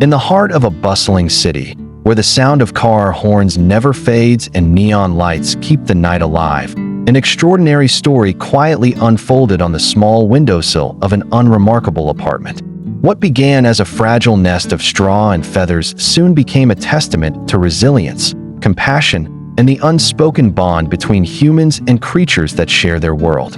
In the heart of a bustling city, where the sound of car horns never fades and neon lights keep the night alive, an extraordinary story quietly unfolded on the small windowsill of an unremarkable apartment. What began as a fragile nest of straw and feathers soon became a testament to resilience, compassion, and the unspoken bond between humans and creatures that share their world.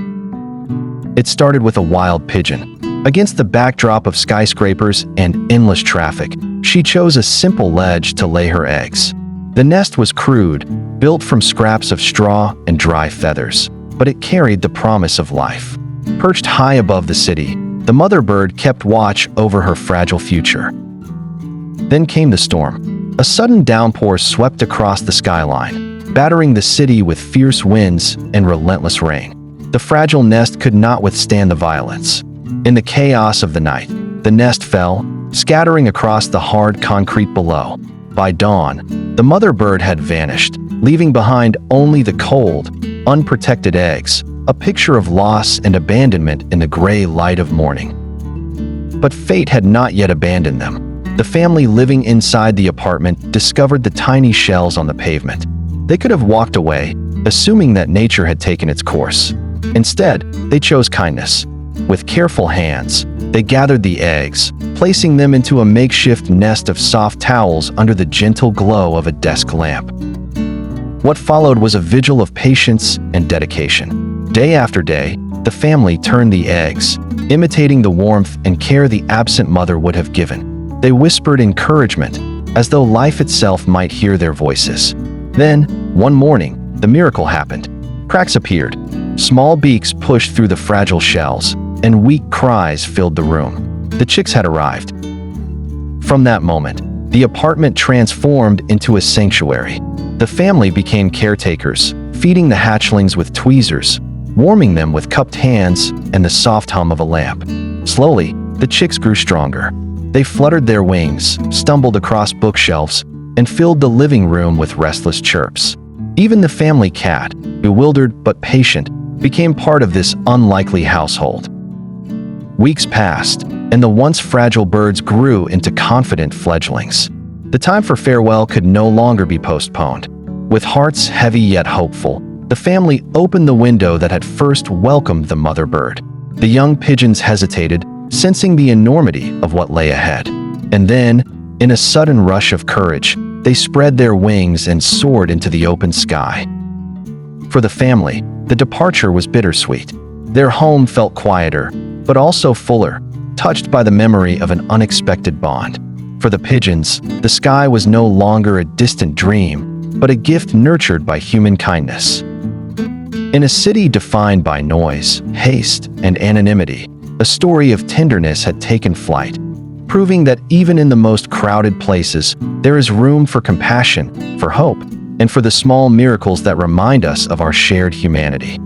It started with a wild pigeon. Against the backdrop of skyscrapers and endless traffic, she chose a simple ledge to lay her eggs. The nest was crude, built from scraps of straw and dry feathers, but it carried the promise of life. Perched high above the city, the mother bird kept watch over her fragile future. Then came the storm. A sudden downpour swept across the skyline, battering the city with fierce winds and relentless rain. The fragile nest could not withstand the violence. In the chaos of the night, the nest fell, scattering across the hard concrete below. By dawn, the mother bird had vanished, leaving behind only the cold, unprotected eggs, a picture of loss and abandonment in the gray light of morning. But fate had not yet abandoned them. The family living inside the apartment discovered the tiny shells on the pavement. They could have walked away, assuming that nature had taken its course. Instead, they chose kindness. With careful hands, they gathered the eggs, placing them into a makeshift nest of soft towels under the gentle glow of a desk lamp. What followed was a vigil of patience and dedication. Day after day, the family turned the eggs, imitating the warmth and care the absent mother would have given. They whispered encouragement, as though life itself might hear their voices. Then, one morning, the miracle happened. Cracks appeared. Small beaks pushed through the fragile shells, and weak cries filled the room. The chicks had arrived. From that moment, the apartment transformed into a sanctuary. The family became caretakers, feeding the hatchlings with tweezers, warming them with cupped hands and the soft hum of a lamp. Slowly, the chicks grew stronger. They fluttered their wings, stumbled across bookshelves, and filled the living room with restless chirps. Even the family cat, bewildered but patient, became part of this unlikely household. Weeks passed, and the once fragile birds grew into confident fledglings. The time for farewell could no longer be postponed. With hearts heavy yet hopeful, the family opened the window that had first welcomed the mother bird. The young pigeons hesitated, sensing the enormity of what lay ahead. And then, in a sudden rush of courage, they spread their wings and soared into the open sky. For the family, the departure was bittersweet. Their home felt quieter, but also fuller, touched by the memory of an unexpected bond. For the pigeons, the sky was no longer a distant dream, but a gift nurtured by human kindness. In a city defined by noise, haste, and anonymity, a story of tenderness had taken flight, proving that even in the most crowded places, there is room for compassion, for hope, and for the small miracles that remind us of our shared humanity.